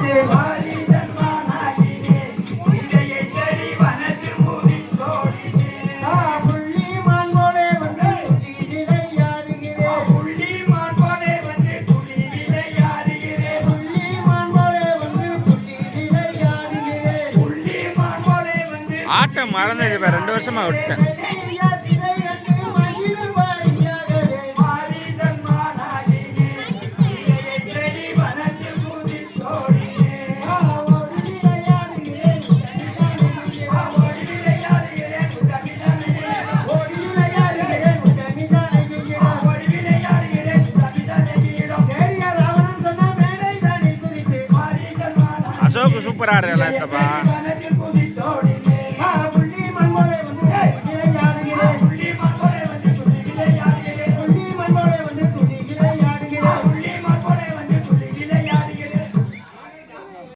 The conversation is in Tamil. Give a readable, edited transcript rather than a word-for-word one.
குதித்து புள்ளிமான் போலே வந்து துள்ளி விளையாடுகிறேன் புள்ளிமான் போலே வந்து துள்ளி விளையாடுகிறேன் ஆட்டம் மறந்துச்சு 2 வருஷமா விட்டேன். அசோக் சூப்பரா இருக்கு.